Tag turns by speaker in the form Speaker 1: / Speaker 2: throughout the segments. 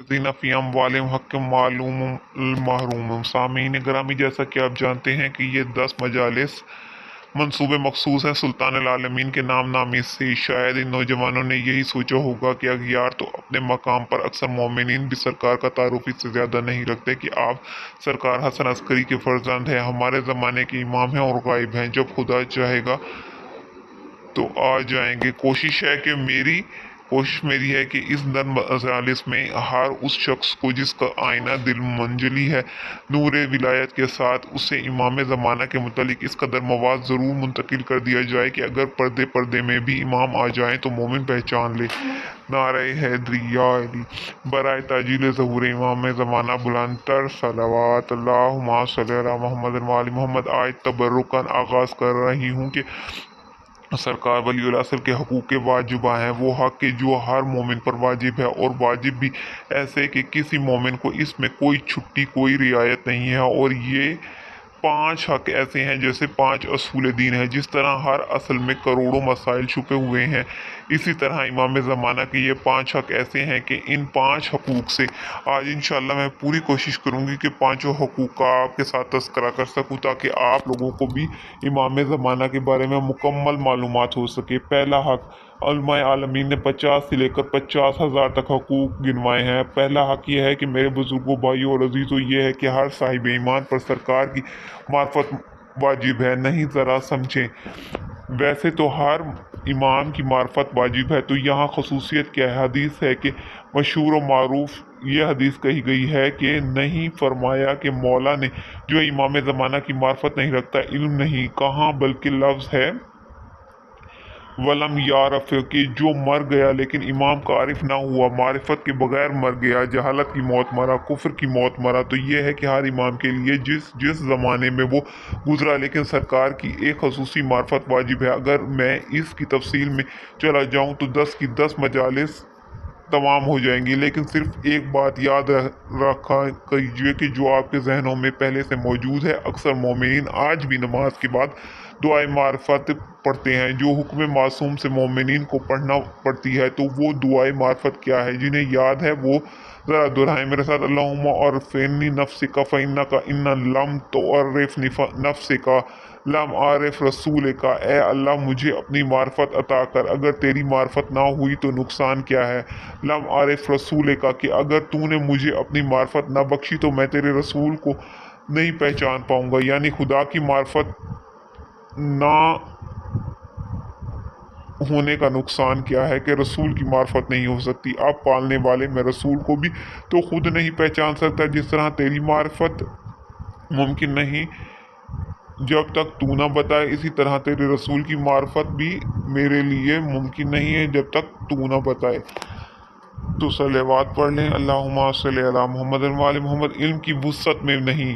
Speaker 1: ज़ीना फ़ी अम्वालिहिम हक़्क़ मालूम महरूम। सामीन ग्रामी, जैसा कि आप जानते हैं कि ये 10 मजालिस मंसूबे मखसूस हैं सुल्तान आलमीन के नाम नामी से। शायद इन नौजवानों ने यही सोचा होगा कि अगियार तो अपने मकाम पर अक्सर मोमिनीन भी सरकार का तारुफ इससे ज़्यादा नहीं रखते कि आप सरकार हसन अस्करी के फर्जंद हैं, हमारे ज़माने के इमाम हैं और गायब हैं। जब खुदा चाहेगा तो आ जाएंगे। कोशिश मेरी है कि इस नर मजालिस में हर उस शख्स को जिसका आईना दिल मंजली है नूर विलायत के साथ, उसे इमाम ज़माना के मुतालिक इस कदर मवाद ज़रूर मुंतकिल कर दिया जाए कि अगर पर्दे पर्दे में भी इमाम आ जाए तो मोमिन पहचान ले। नारे हैदरी या अली बराए ताजील ज़हूर इमाम ज़माना बुलंदतर सलावत अल्लाहुम्मा सल्ली अला मोहम्मद व आलि मोहम्मद। आज तबरुकन आगाज़ कर रही हूँ कि सरकार वली असल के हकूक़ के वाजिबा हैं, वो हक के जो हर मोमिन पर वाजिब है, और वाजिब भी ऐसे कि किसी मोमिन को इसमें कोई छुट्टी कोई रियायत नहीं है। और ये 5 हक ऐसे हैं जैसे 5 असूल दीन है। जिस तरह हर असल में करोड़ों मसाइल छुपे हुए हैं, इसी तरह इमाम ज़माना के ये 5 हक ऐसे हैं कि इन 5 हकूक़ से आज इंशाल्लाह मैं पूरी कोशिश करूँगी कि पाँचों हकूक़ का आपके साथ तज़किरा कर सकूँ, ताकि आप लोगों को भी इमाम ज़माना के बारे में मुकम्मल मालूमात हो सके। पहला हक, उलमाए आलमीन ने 50 से लेकर 50,000 तक हकूक़ गिनवाए हैं। पहला हक ये है कि मेरे बुजुर्गों, भाइयों और अजीज़ों, ये है कि हर साहिब ईमान पर सरकार की मार्फत वाजिब है। नहीं, ज़रा समझें, वैसे तो हर इमाम की मार्फत वाजिब है, तो यहाँ खसूसियत क्या है? हदीस है कि मशहूर और मारूफ ये हदीस कही गई है कि नहीं फरमाया कि मौला ने जो इमाम ज़माना की मार्फत नहीं रखता इल्म नहीं कहा, बल्कि लफ्ज़ है वलम यारफ कि जो मर गया लेकिन इमाम का आरिफ ना हुआ, मारिफत के बगैर मर गया, जहालत की मौत मरा, कुफ्र की मौत मरा। तो ये है कि हर इमाम के लिए जिस जिस ज़माने में वो गुजरा, लेकिन सरकार की एक खसूसी मार्फत वाजिब है। अगर मैं इसकी तफसील में चला जाऊँ तो 10 की 10 मजालिस तमाम हो जाएंगी, लेकिन सिर्फ एक बात याद रखा कीजिए कि जो आपके जहनों में पहले से मौजूद है। अक्सर मोमिनीन आज भी नमाज के बाद दुआए मार्फत पढ़ते हैं। जो हुक्म मासूम से मोमिनीन को पढ़ना पड़ती है, तो वो दुआए मार्फत क्या है? जिन्हें याद है वो ज़रा दोहराएं मेरे साथ। अल्लाहुम्मा और फ़िनी नफ्सिका फ़इन्ना का इन्ना लम तो और नफ्सिका लम आरिफ रसूल का। ए अल्लाह, मुझे अपनी मार्फत अता कर, अगर तेरी मार्फत ना हुई तो नुकसान क्या है? लम आरिफ रसूल का, कि अगर तूने मुझे अपनी मार्फत ना बख्शी तो मैं तेरे रसूल को नहीं पहचान पाऊंगा। यानी खुदा की मार्फत ना होने का नुकसान क्या है कि रसूल की मार्फत नहीं हो सकती। आप पालने वाले, मैं रसूल को भी तो खुद नहीं पहचान सकता, जिस तरह तेरी मार्फत मुमकिन नहीं जब तक तू ना बताए, इसी तरह तेरे रसूल की मार्फत भी मेरे लिए मुमकिन नहीं है जब तक तू ना बताए। तो सलेवात पढ़ लें। अल्लाहुम्मा सल्ली अला मोहम्मद व आलि मोहम्मद। इल्म की वुसअत में नहीं,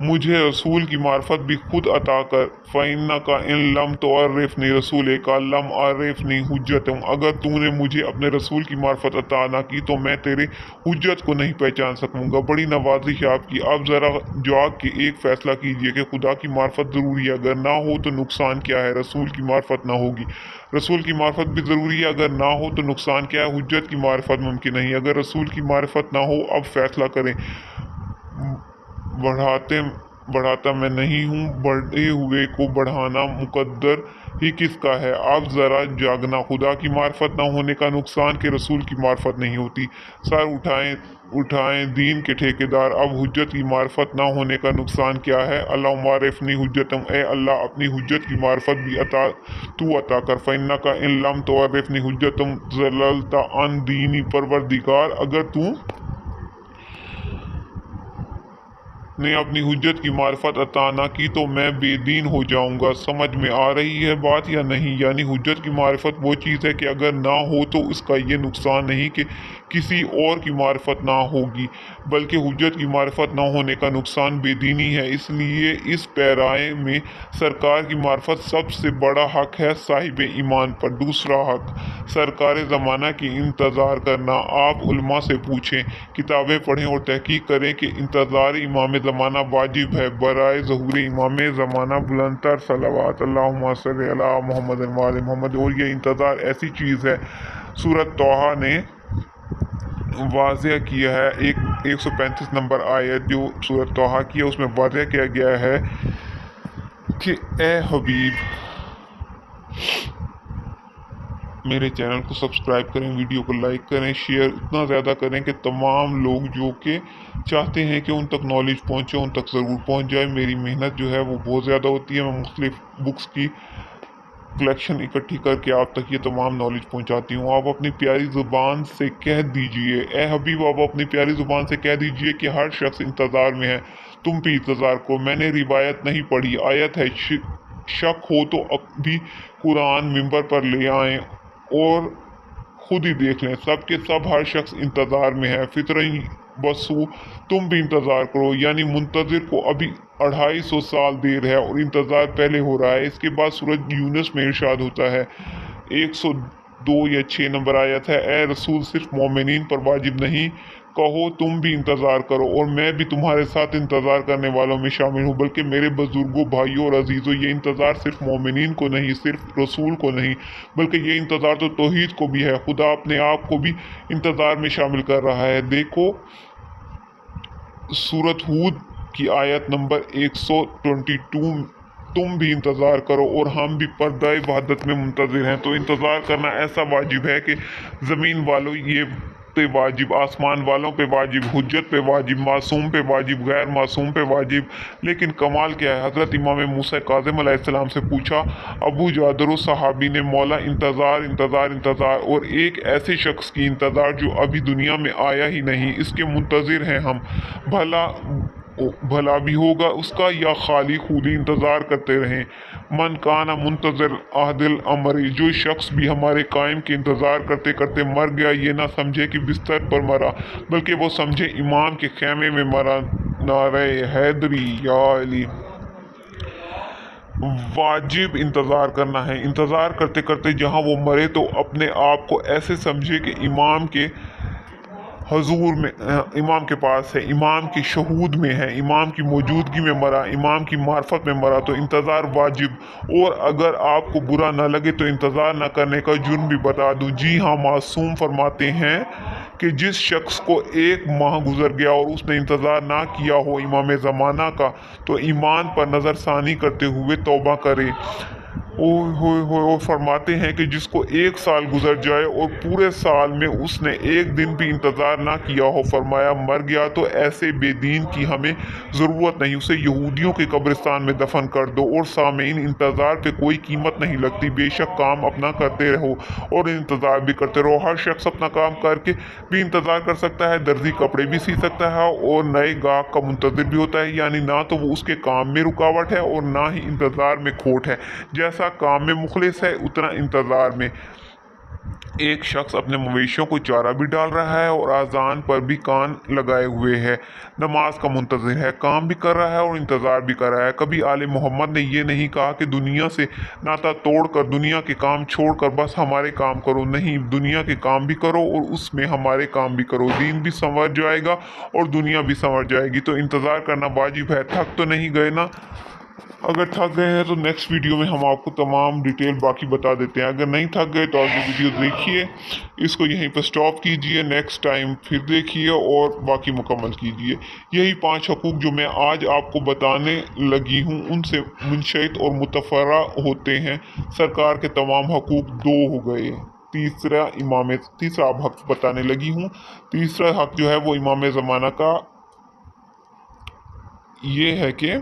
Speaker 1: मुझे रसूल की मार्फत भी खुद अता कर। फ़इन्ना का इन लम तो अर्रिफनी रसूल का लम अर्रिफनी हुज्जत। अगर तूने मुझे अपने रसूल की मार्फत अता ना की तो मैं तेरे हुज्जत को नहीं पहचान सकूंगा। बड़ी नवाजिश आपकी। अब ज़रा जाग के एक फ़ैसला कीजिए कि खुदा की मार्फत ज़रूरी है, अगर ना हो तो नुकसान क्या है? रसूल की मार्फत ना होगी, रसूल की मार्फत भी ज़रूरी है, अगर ना हो तो नुकसान क्या है? हुज्जत की मार्फत मुमकिन नहीं, अगर रसूल की मार्फत ना हो। अब फैसला करें। बढ़ाते बढ़ाता मैं नहीं हूँ, बढ़े हुए को बढ़ाना मुकद्दर ही किसका है? आप ज़रा जागना। खुदा की मार्फत ना होने का नुकसान के रसूल की मार्फत नहीं होती। सर उठाएं उठाएं दीन के ठेकेदार। अब हुज्जत की मार्फत ना होने का नुकसान क्या है? अल्लाह मारिफनी हुज्जतम। ए अल्लाह, अपनी हुज्जत की मार्फत भी तू अता कर। फ़इन्ना का इन लम तो आरिफनी हुज्जतम ज़ललता अन दीनी परवरदिगार, अगर तू ने अपनी हुज्जत की मार्फत अता ना की तो मैं बेदीन हो जाऊंगा। समझ में आ रही है बात या नहीं? यानी हुज्जत की मार्फत वो चीज़ है कि अगर ना हो तो उसका ये नुकसान नहीं कि किसी और की मार्फत ना होगी, बल्कि हुज्जत की मार्फत ना होने का नुकसान बेदीनी है। इसलिए इस पैराए में सरकार की मार्फत सबसे बड़ा हक है साहिब ईमान पर। दूसरा हक, सरकार ज़माना की इंतज़ार करना। आप उलमा से पूछें, किताबें पढ़ें और तहकीक करें कि इंतज़ार इमाम ज़माना वाजिब है। बराए ज़हूर इमाम ज़माना बुलंदतर सलावत अल्लाहुम्मा सल्ली अला मोहम्मद व आलि मोहम्मद। और ये इंतज़ार ऐसी चीज़ है, सूरत तौहा ने واضح کیا ہے 135 نمبر آیت جو سورۃ طٰہٰ کی ہے، اس میں واضح کیا گیا ہے کہ اے حبیب میرے چینل کو سبسکرائب کریں، ویڈیو کو لائک کریں، شیئر اتنا زیادہ کریں کہ تمام لوگ جو کہ چاہتے ہیں کہ ان تک نالج پہنچے ان تک ضرور پہنچ جائے۔ میری محنت جو ہے وہ بہت زیادہ ہوتی ہے، میں مختلف بکس کی کلیکشن اکٹھی کر کے آپ تک یہ تمام نالج پہنچاتی ہوں۔ آپ اپنی پیاری زبان سے کہہ دیجئے، اے حبیب آپ اپنی پیاری زبان سے کہہ دیجئے کہ ہر شخص انتظار میں ہے، تم بھی انتظار کو۔ میں نے روایت نہیں پڑھی، آیت ہے، شک ہو تو اب بھی قرآن منبر پر لے آئیں اور خود ہی دیکھ لیں، سب کے سب ہر شخص انتظار میں ہے، فطریں بسو تم بھی انتظار کرو، یعنی منتظر کو ابھی 250 سال دیر ہے اور انتظار پہلے ہو رہا ہے۔ اس کے بعد سورۃ یونس میں ارشاد ہوتا ہے 102 یا 6 نمبر آیت ہے، اے رسول صرف مومنین پر واجب نہیں، کہو تم بھی انتظار کرو اور میں بھی تمہارے ساتھ انتظار کرنے والوں میں شامل ہوں، بلکہ میرے بزرگوں، بھائیوں اور عزیزوں، یہ انتظار صرف مومنین کو نہیں، صرف رسول کو نہیں، بلکہ یہ انتظار تو توحید کو بھی ہے۔ خدا اپنے آپ کو بھی انتظار میں شامل کر رہا ہے۔ دیکھو سورۃ ہود کی آیت نمبر 122، تم بھی انتظار کرو اور ہم بھی پردہ وحدت میں منتظر ہیں۔ تو انتظار کرنا ایسا واجب ہے کہ زمین والوں یہ پہ واجب، آسمان والوں پہ واجب، حجت پہ واجب، معصوم پہ واجب، غیر معصوم پہ واجب۔ لیکن کمال کیا ہے، حضرت امام موسیٰ کاظم علیہ السلام سے پوچھا ابو جادر صحابی نے، مولا انتظار انتظار انتظار، اور ایک ایسے شخص کی انتظار جو ابھی دنیا میں آیا ہی نہیں، اس کے منتظر ہیں ہم، بھلا بھی ہوگا اس کا یا خالی خود ہی انتظار کرتے رہیں۔ من کانا منتظر عہد الامر، جو شخص بھی ہمارے قائم کے انتظار کرتے کرتے مر گیا، یہ نہ سمجھے کہ بستر پر مرا، بلکہ وہ سمجھے امام کے خیمے میں مرا۔ نعرہ حیدری یا علی۔ واجب انتظار کرنا ہے، انتظار کرتے کرتے جہاں وہ مرے تو اپنے آپ کو ایسے سمجھے کہ امام کے حضور میں، امام کے پاس ہے، امام کی شہود میں ہے، امام کی موجودگی میں مرا، امام کی معرفت میں مرا، تو انتظار واجب۔ اور اگر آپ کو برا نہ لگے تو انتظار نہ کرنے کا جرم بھی بتا دوں۔ جی ہاں، معصوم فرماتے ہیں کہ جس شخص کو 1 ماہ گزر گیا اور اس نے انتظار نہ کیا ہو امام زمانہ کا، تو ایمان پر نظر ثانی کرتے ہوئے توبہ کرے۔ اور فرماتے ہیں کہ جس کو 1 سال گزر جائے اور پورے سال میں اس نے 1 دن بھی انتظار نہ کیا ہو، فرمایا مر گیا تو ایسے بے دین کی ہمیں ضرورت نہیں، اسے یہودیوں کے قبرستان میں دفن کر دو۔ اور سامعین، انتظار پہ کوئی قیمت نہیں لگتی، بے شک کام اپنا کرتے رہو اور انتظار بھی کرتے رہو۔ ہر شخص اپنا کام کر کے بھی انتظار کر سکتا ہے، درزی کپڑے بھی سی سکتا ہے اور نئے گاہک کا منتظر بھی ہوتا ہے، یعنی نہ تو وہ اس کے کام میں رکاوٹ ہے اور نہ ہی انتظار میں کھوٹ ہے۔ جیسا کام میں مخلص ہے اتنا انتظار میں۔ ایک شخص اپنے مویشیوں کو چارہ بھی ڈال رہا ہے اور اذان پر بھی کان لگائے ہوئے ہے، نماز کا منتظر ہے، کام بھی کر رہا ہے اور انتظار بھی کر رہا ہے۔ کبھی آل محمد نے یہ نہیں کہا کہ دنیا سے ناطہ توڑ کر، دنیا کے کام چھوڑ کر بس ہمارے کام کرو، نہیں، دنیا کے کام بھی کرو اور اس میں ہمارے کام بھی کرو، دین بھی سنور جائے گا اور دنیا بھی سنور جائے گی۔ تو انتظار کرنا واجب ہے۔ تھک تو نہیں گئے نا؟ اگر تھک گئے ہیں تو نیکسٹ ویڈیو میں ہم آپ کو تمام ڈیٹیل باقی بتا دیتے ہیں۔ اگر نہیں تھک گئے تو آگے ویڈیو دیکھیے، اس کو یہیں پہ سٹاپ کیجئے، نیکسٹ ٹائم پھر دیکھیے اور باقی مکمل کیجئے۔ یہی 5 حقوق جو میں آج آپ کو بتانے لگی ہوں ان سے منشئت اور متفرع ہوتے ہیں۔ سرکار کے تمام حقوق 2 ہو گئے۔ تیسرا اب حق بتانے لگی ہوں۔ تیسرا حق جو ہے وہ امام زمانہ کا یہ ہے کہ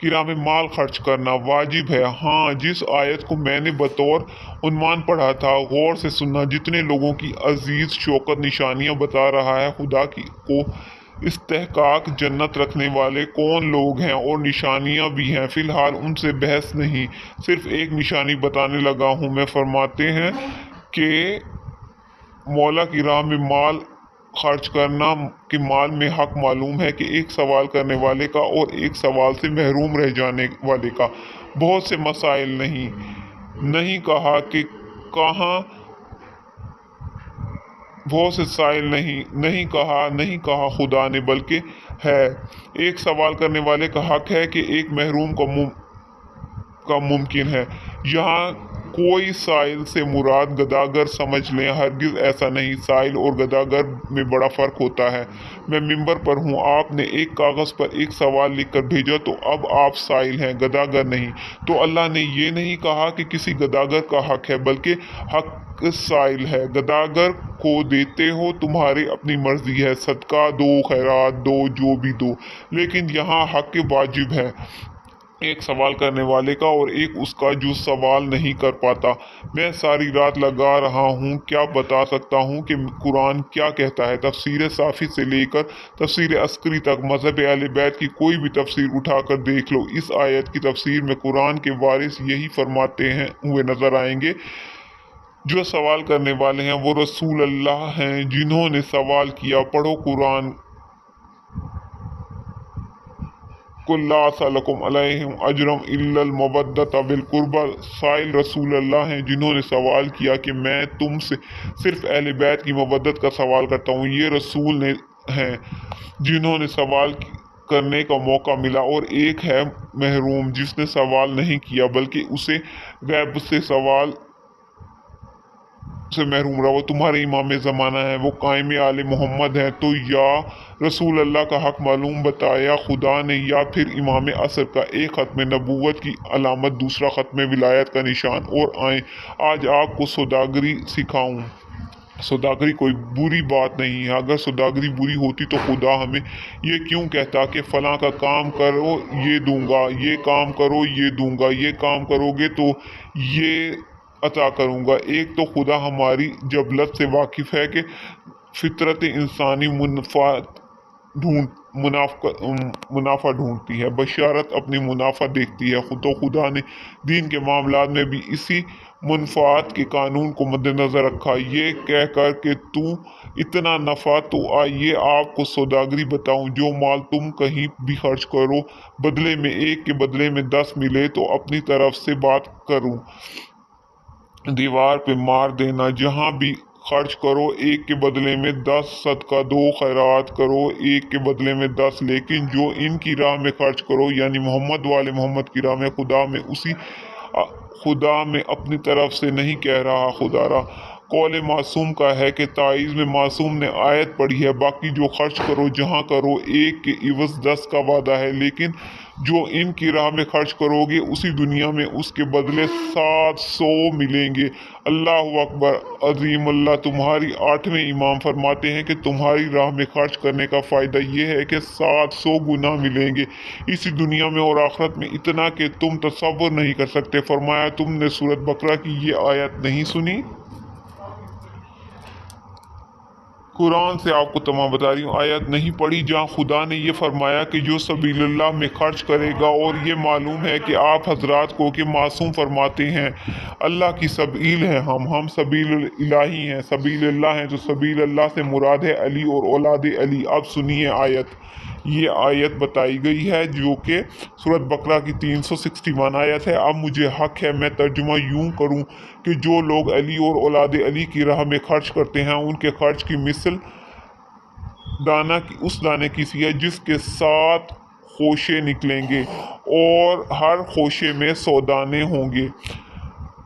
Speaker 1: کرام مال خرچ کرنا واجب ہے۔ ہاں، جس آیت کو میں نے بطور عنوان پڑھا تھا، غور سے سننا۔ جتنے لوگوں کی عزیز شوکت نشانیاں بتا رہا ہے خدا کو استحقاق جنت رکھنے والے کون لوگ ہیں اور نشانیاں بھی ہیں، فی الحال ان سے بحث نہیں، صرف ایک نشانی بتانے لگا ہوں میں۔ فرماتے ہیں کہ مولا کی راہ میں مال خرچ کرنا کہ مال میں حق معلوم ہے کہ ایک سوال کرنے والے کا اور ایک سوال سے محروم رہ جانے والے کا۔ بہت سے مسائل نہیں کہا کہ کہاں، بہت سے سائل نہیں کہا خدا نے، بلکہ ہے۔ ایک سوال کرنے والے کا حق ہے کہ ایک محروم کا ممکن ہے۔ یہاں कोई साइल से मुराद गदागर समझ लें, हरगिज ऐसा नहीं। साइल और गदागर में बड़ा फर्क होता है। मैं मिंबर पर हूँ, आपने एक कागज पर एक सवाल लिखकर भेजा तो अब आप साइल हैं, गदागर नहीं। तो अल्लाह ने ये नहीं कहा कि किसी गदागर का हक है, बल्कि हक साइल है। गदागर को देते हो तुम्हारी अपनी मर्जी है, सदका दो, खैरात दो, जो भी दो, लेकिन यहाँ हक वाजिब है, एक सवाल करने वाले का और एक उसका जो सवाल नहीं कर पाता। मैं सारी रात लगा रहा हूँ, क्या बता सकता हूँ कि कुरान क्या कहता है। तफसीर साफी से लेकर तफसीर अस्करी तक मजहब अहले बैत की कोई भी तफसीर उठाकर देख लो, इस आयत की तफसीर में कुरान के वारिस यही फरमाते हैं हुए नजर आएंगे। जो सवाल करने वाले हैं वो रसूल अल्लाह हैं जिन्होंने सवाल किया। पढ़ो कुरान। कुल्ला सलकुम अलैहिम अजरम इल्लल मवद्दत बिल कुर्बा। साइल रसूल अल्लाह हैं जिन्होंने सवाल किया कि मैं तुमसे सिर्फ अहले बैत की मवद्दत का सवाल करता हूँ। ये रसूल ने हैं जिन्होंने सवाल करने का मौका मिला, और एक है महरूम जिसने सवाल नहीं किया बल्कि उसे गैब से सवाल से महरूम रहा। वो तुम्हारे इमाम ज़माना है, वो कायम आले मोहम्मद है। तो या रसूल अल्लाह का हक मालूम बताया खुदा ने, या फिर इमाम असर का एक ख़त्म नबूवत की अलामत, दूसरा ख़त्म विलायत का निशान। और आए आज आपको सौदागरी सिखाऊं। सौदागरी कोई बुरी बात नहीं है। अगर सौदागरी बुरी होती तो खुदा हमें ये क्यों कहता कि फ़लाँ का काम करो ये दूंगा, ये काम करो ये दूंगा, ये काम करोगे तो ये अता करूंगा। एक तो खुदा हमारी जबलत से वाकिफ़ है कि फितरत इंसानी ढूंढ मुनाफा ढूंढती है, बशारत अपनी मुनाफा देखती है। तो खुदा ने दीन के मामलात में भी इसी मुनफात के कानून को मद्देनजर रखा। ये कह कर कि तू इतना नफ़ा, तो आइए आपको सौदागरी बताऊं। जो माल तुम कहीं भी खर्च करो, बदले में एक के बदले में 10 मिले तो अपनी तरफ से बात करूं, दीवार पे मार देना। जहां भी खर्च करो एक के बदले में 10, सदका दो, खैरात करो एक के बदले में 10। लेकिन जो इनकी राह में खर्च करो, यानी मोहम्मद वाले मोहम्मद की राह में, खुदा में अपनी तरफ से नहीं कह रहा। खुदारा कौल मासूम का है कि ताइज़ में मासूम ने आयत पढ़ी है, बाकी जो खर्च करो जहाँ करो एक के इवज़ 10 का वादा है। लेकिन जो इनकी राह में खर्च करोगे उसी दुनिया में उसके बदले 700 मिलेंगे। अल्लाह अकबर अजीम। अल्लाह तुम्हारी 8वें इमाम फरमाते हैं कि तुम्हारी राह में खर्च करने का फ़ायदा ये है कि 700 गुना मिलेंगे इसी दुनिया में और आखिरत में, इतना कि तुम तसव्वुर नहीं कर सकते। फरमाया तुमने सूरत बकरा की ये आयत नहीं सुनी? कुरान से आपको तमाम बता रही हूँ, आयत नहीं पढ़ी जहाँ खुदा ने ये फरमाया कि जो सबीलल्लाह में खर्च करेगा। और ये मालूम है कि आप हजरात को कि मासूम फरमाते हैं अल्लाह की सबील है, हम सबील इलाही हैं, सबील अल्लाह हैं। तो सबील अल्लाह से मुराद है अली और औलाद अली। अब सुनिए आयत। ये आयत बताई गई है जो कि सूरत बकरा की 361 आयत है। अब मुझे हक है मैं तर्जुमा यूं करूं कि जो लोग अली और औलाद अली की राह में खर्च करते हैं उनके खर्च की मिसल उस दाने की सी है जिसके 7 खोशे निकलेंगे और हर खोशे में 100 दाने होंगे।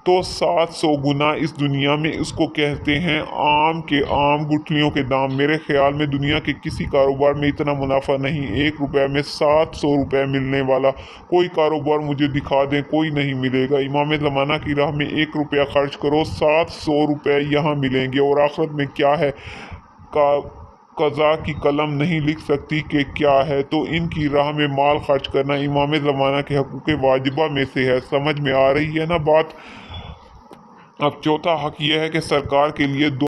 Speaker 1: तो 700 गुना इस दुनिया में इसको कहते हैं आम के आम गुठलियों के दाम। मेरे ख्याल में दुनिया के किसी कारोबार में इतना मुनाफा नहीं। 1 रुपये में 700 रुपये मिलने वाला कोई कारोबार मुझे दिखा दें, कोई नहीं मिलेगा। इमाम ज़माना की राह में 1 रुपया खर्च करो, 700 रुपये यहाँ मिलेंगे। और आखिरत में क्या है का कज़ा की कलम नहीं लिख सकती कि क्या है। तो इनकी राह में माल खर्च करना इमाम ज़माना के हकूक़ वाजिबा में से है। समझ में आ रही है ना बात? अब चौथा हक यह है कि सरकार के लिए